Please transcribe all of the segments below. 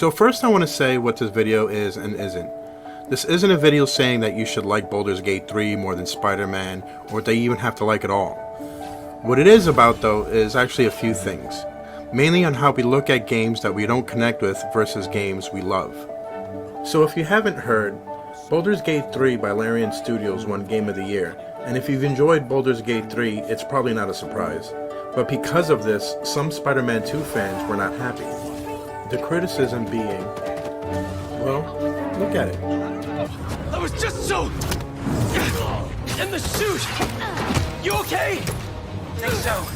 So first I want to say what this video is and isn't. This isn't a video saying that you should like Baldur's Gate 3 more than Spider-Man, or that you even have to like it all. What it is about though is actually a few things, mainly on how we look at games that we don't connect with versus games we love. So if you haven't heard, Baldur's Gate 3 by Larian Studios won Game of the Year, and if you've enjoyed Baldur's Gate 3, it's probably not a surprise. But because of this, some Spider-Man 2 fans were not happy. The criticism being, well, look at it. I was just so... in the chute! You okay? Think so.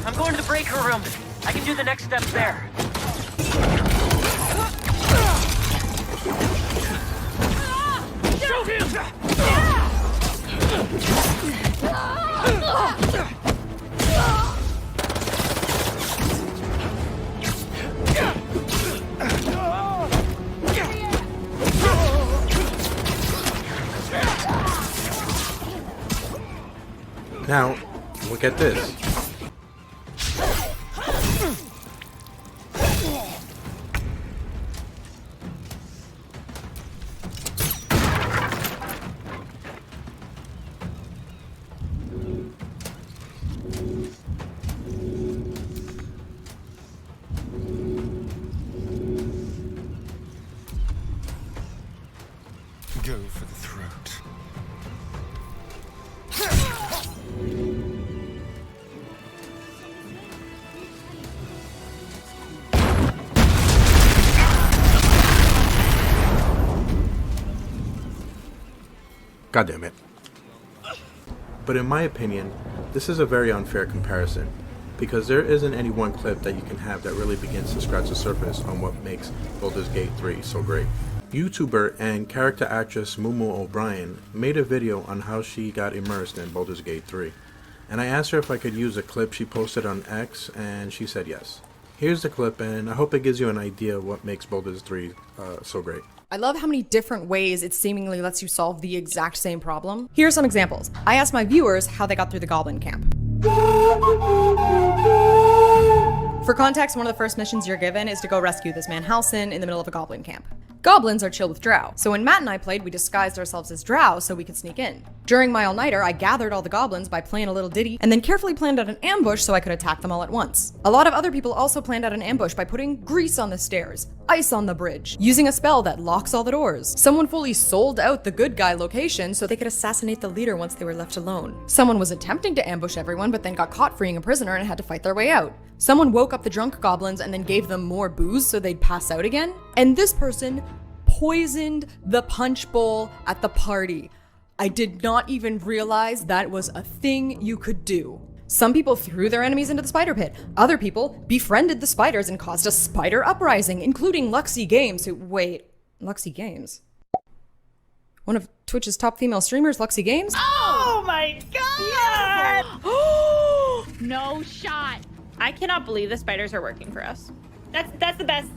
I'm going to the breaker room. I can do the next steps there. Show him! Now, look at this. Go for the throat. God damn it. But in my opinion, this is a very unfair comparison, because there isn't any one clip that you can have that really begins to scratch the surface on what makes Baldur's Gate 3 so great. YouTuber and character actress Mumu O'Brien made a video on how she got immersed in Baldur's Gate 3, and I asked her if I could use a clip she posted on X, and she said yes. Here's the clip, and I hope it gives you an idea of what makes Baldur's 3 so great. I love how many different ways it seemingly lets you solve the exact same problem. Here are some examples. I asked my viewers how they got through the Goblin Camp. For context, one of the first missions you're given is to go rescue this man Halsin in the middle of a Goblin Camp. Goblins are chill with drow, so when Matt and I played, we disguised ourselves as drow so we could sneak in. During my all-nighter, I gathered all the goblins by playing a little ditty, and then carefully planned out an ambush so I could attack them all at once. A lot of other people also planned out an ambush by putting grease on the stairs, ice on the bridge, using a spell that locks all the doors. Someone fully sold out the good guy location so they could assassinate the leader once they were left alone. Someone was attempting to ambush everyone but then got caught freeing a prisoner and had to fight their way out. Someone woke up the drunk goblins and then gave them more booze so they'd pass out again. And this person poisoned the punch bowl at the party. I did not even realize that was a thing you could do. Some people threw their enemies into the spider pit. Other people befriended the spiders and caused a spider uprising, including Luxy Games, who— wait, Luxy Games? One of Twitch's top female streamers, Luxy Games? Oh my god! No shot. I cannot believe the spiders are working for us. That's the best.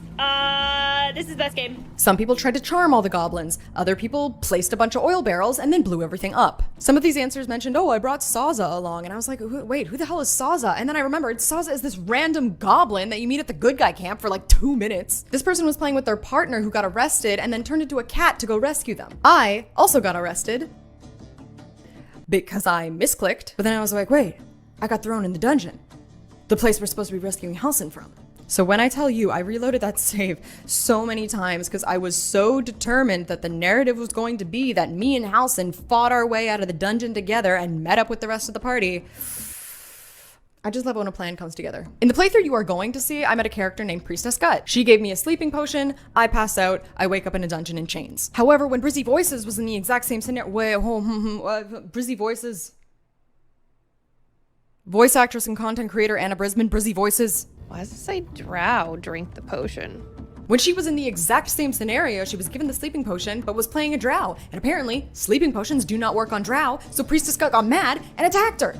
This is the best game. Some people tried to charm all the goblins. Other people placed a bunch of oil barrels and then blew everything up. Some of these answers mentioned, oh, I brought Saza along. And I was like, wait, who the hell is Saza? And then I remembered Saza is this random goblin that you meet at the good guy camp for like 2 minutes. This person was playing with their partner who got arrested and then turned into a cat to go rescue them. I also got arrested because I misclicked, but then I was like, wait, I got thrown in the dungeon. The place we're supposed to be rescuing Halsin from. So when I tell you, I reloaded that save so many times because I was so determined that the narrative was going to be that me and Halsin fought our way out of the dungeon together and met up with the rest of the party. I just love when a plan comes together. In the playthrough you are going to see, I met a character named Priestess Gut. She gave me a sleeping potion, I pass out, I wake up in a dungeon in chains. However, when Brizzy Voices was in the exact same scenario— Brizzy Voices— voice actress and content creator Anna Brisbane, Brizzy Voices. Why does it say drow drink the potion? When she was in the exact same scenario, she was given the sleeping potion, but was playing a drow. And apparently, sleeping potions do not work on drow, so Priestess Gut got mad and attacked her.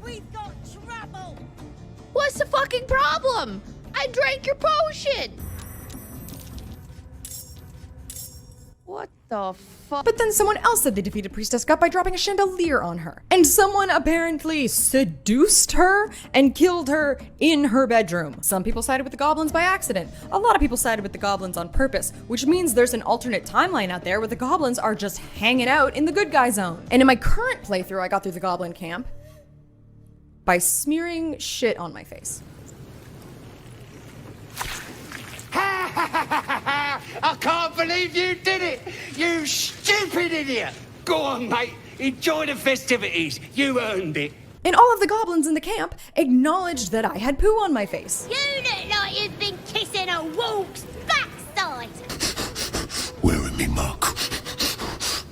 We've got trouble! What's the fucking problem? I drank your potion! What the fuck? But then someone else said they defeated Priestess Gut by dropping a chandelier on her. And someone apparently seduced her and killed her in her bedroom. Some people sided with the goblins by accident. A lot of people sided with the goblins on purpose, which means there's an alternate timeline out there where the goblins are just hanging out in the good guy zone. And in my current playthrough, I got through the goblin camp by smearing shit on my face. I can't believe you did it! You stupid idiot! Go on, mate. Enjoy the festivities. You earned it. And all of the goblins in the camp acknowledged that I had poo on my face. You look like you've been kissing a wolf's backside. Wearing me muck.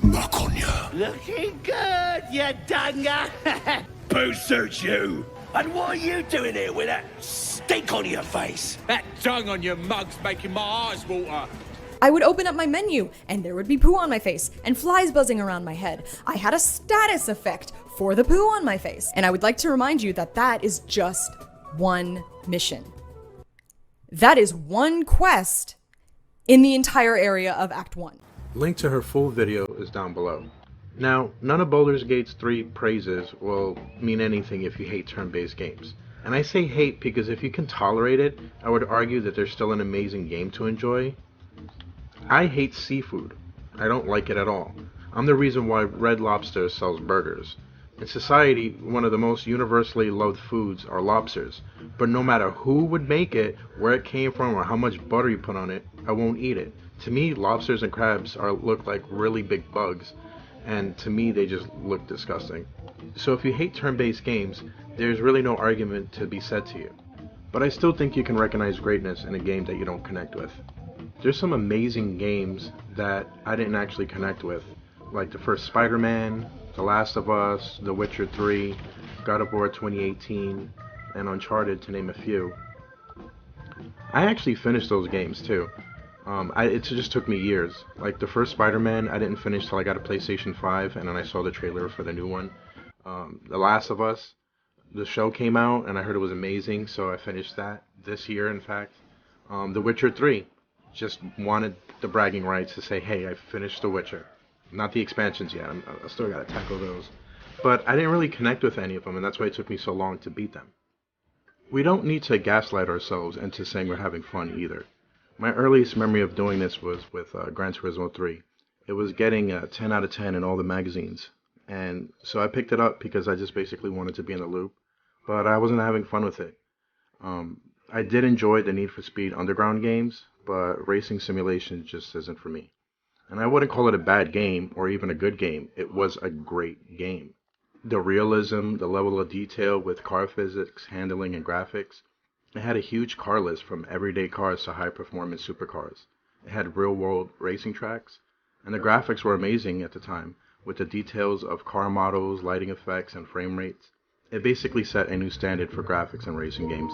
Muck on ya. Looking good, you dunger. Poo suits you. And what are you doing here with that stink on your face? That tongue on your mug's making my eyes water. I would open up my menu, and there would be poo on my face, and flies buzzing around my head. I had a status effect for the poo on my face. And I would like to remind you that that is just one mission. That is one quest in the entire area of Act 1. Link to her full video is down below. Now, none of Baldur's Gate's 3 praises will mean anything if you hate turn-based games. And I say hate because if you can tolerate it, I would argue that there's still an amazing game to enjoy. I hate seafood. I don't like it at all. I'm the reason why Red Lobster sells burgers. In society, one of the most universally loved foods are lobsters. But no matter who would make it, where it came from, or how much butter you put on it, I won't eat it. To me, lobsters and crabs look like really big bugs. And to me, they just look disgusting. So if you hate turn-based games, there's really no argument to be said to you. But I still think you can recognize greatness in a game that you don't connect with. There's some amazing games that I didn't actually connect with, like the first Spider-Man, The Last of Us, The Witcher 3, God of War 2018, and Uncharted, to name a few. I actually finished those games too. It just took me years. Like the first Spider-Man, I didn't finish till I got a PlayStation 5, and then I saw the trailer for the new one. The Last of Us, the show came out, and I heard it was amazing, so I finished that this year, in fact. The Witcher 3, just wanted the bragging rights to say, hey, I finished The Witcher. Not the expansions yet, I still gotta tackle those. But I didn't really connect with any of them, and that's why it took me so long to beat them. We don't need to gaslight ourselves into saying we're having fun either. My earliest memory of doing this was with Gran Turismo 3. It was getting a 10 out of 10 in all the magazines. And so I picked it up because I just basically wanted to be in the loop. But I wasn't having fun with it. I did enjoy the Need for Speed Underground games, but racing simulation just isn't for me. And I wouldn't call it a bad game or even a good game. It was a great game. The realism, the level of detail with car physics, handling, and graphics. It had a huge car list from everyday cars to high-performance supercars. It had real-world racing tracks, and the graphics were amazing at the time, with the details of car models, lighting effects, and frame rates. It basically set a new standard for graphics in racing games.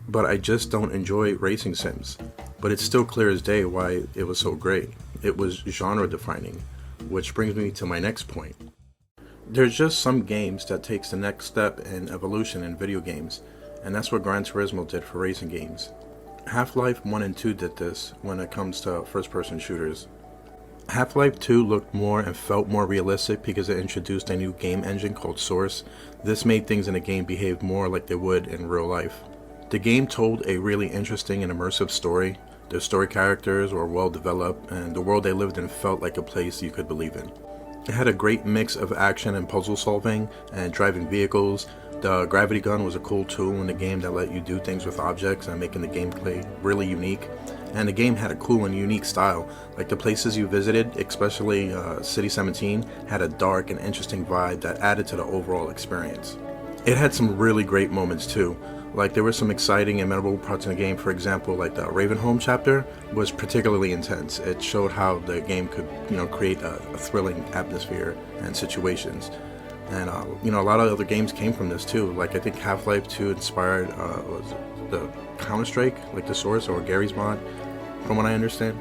But I just don't enjoy racing sims. But it's still clear as day why it was so great. It was genre-defining, which brings me to my next point. There's just some games that takes the next step in evolution in video games, and that's what Gran Turismo did for racing games. Half-Life 1 and 2 did this when it comes to first-person shooters. Half-Life 2 looked more and felt more realistic because it introduced a new game engine called Source. This made things in the game behave more like they would in real life. The game told a really interesting and immersive story. The story characters were well developed, and the world they lived in felt like a place you could believe in. It had a great mix of action and puzzle solving and driving vehicles. The gravity gun was a cool tool in the game that let you do things with objects and making the gameplay really unique. And the game had a cool and unique style. Like the places you visited, especially City 17, had a dark and interesting vibe that added to the overall experience. It had some really great moments too. Like there were some exciting and memorable parts in the game. For example, like the Ravenholm chapter was particularly intense. It showed how the game could, create a thrilling atmosphere and situations. And a lot of other games came from this too. Like I think Half-Life 2 inspired was the Counter-Strike, like the Source or Gary's mod, from what I understand.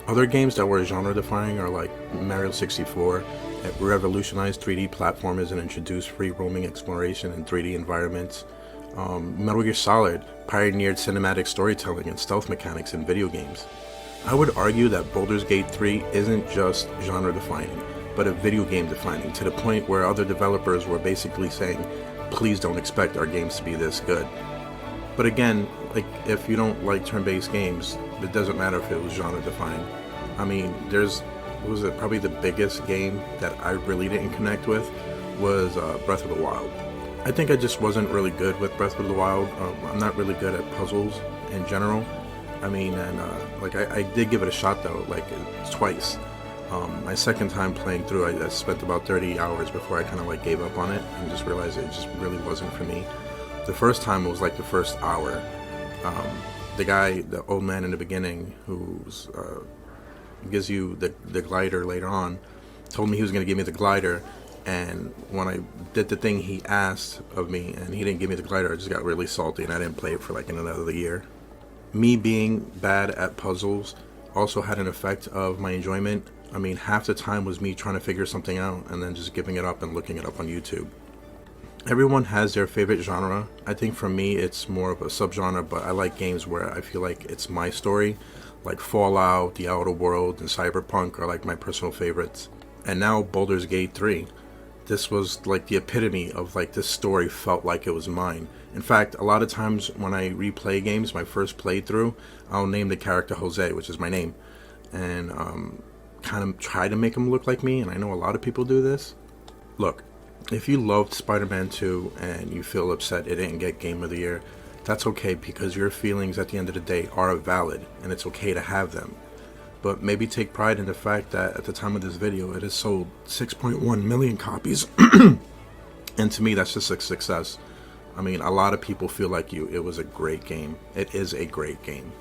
Other games that were genre-defining are like Mario 64. It revolutionized 3D platformers and introduced free roaming exploration in 3D environments. Metal Gear Solid pioneered cinematic storytelling and stealth mechanics in video games. I would argue that Baldur's Gate 3 isn't just genre defining, but a video game defining, to the point where other developers were basically saying, please don't expect our games to be this good. But again, like, if you don't like turn-based games, it doesn't matter if it was genre defining. I mean, probably the biggest game that I really didn't connect with was Breath of the Wild. I think I just wasn't really good with Breath of the Wild. I'm not really good at puzzles in general. I mean, and like I did give it a shot though, like twice. My second time playing through, I spent about 30 hours before I kind of like gave up on it and just realized it just really wasn't for me. The first time it was like the first hour. The old man in the beginning, who's gives you the glider later on, told me he was going to give me the glider, and when I did the thing he asked of me and he didn't give me the glider, I just got really salty and I didn't play it for like another year. Me being bad at puzzles also had an effect of my enjoyment. I mean, half the time was me trying to figure something out and then just giving it up and looking it up on YouTube. Everyone has their favorite genre. I think for me it's more of a subgenre, but I like games where I feel like it's my story, like Fallout, The Outer Worlds, and Cyberpunk are like my personal favorites. And now Baldur's Gate 3. This was like the epitome of like this story felt like it was mine. In fact, a lot of times when I replay games, my first playthrough, I'll name the character Jose, which is my name, and kind of try to make him look like me, and I know a lot of people do this. Look, if you loved Spider-Man 2 and you feel upset it didn't get Game of the Year, that's okay, because your feelings at the end of the day are valid, and it's okay to have them. But maybe take pride in the fact that at the time of this video, it has sold 6.1 million copies. And to me, that's just a success. I mean, a lot of people feel like you. It was a great game. It is a great game.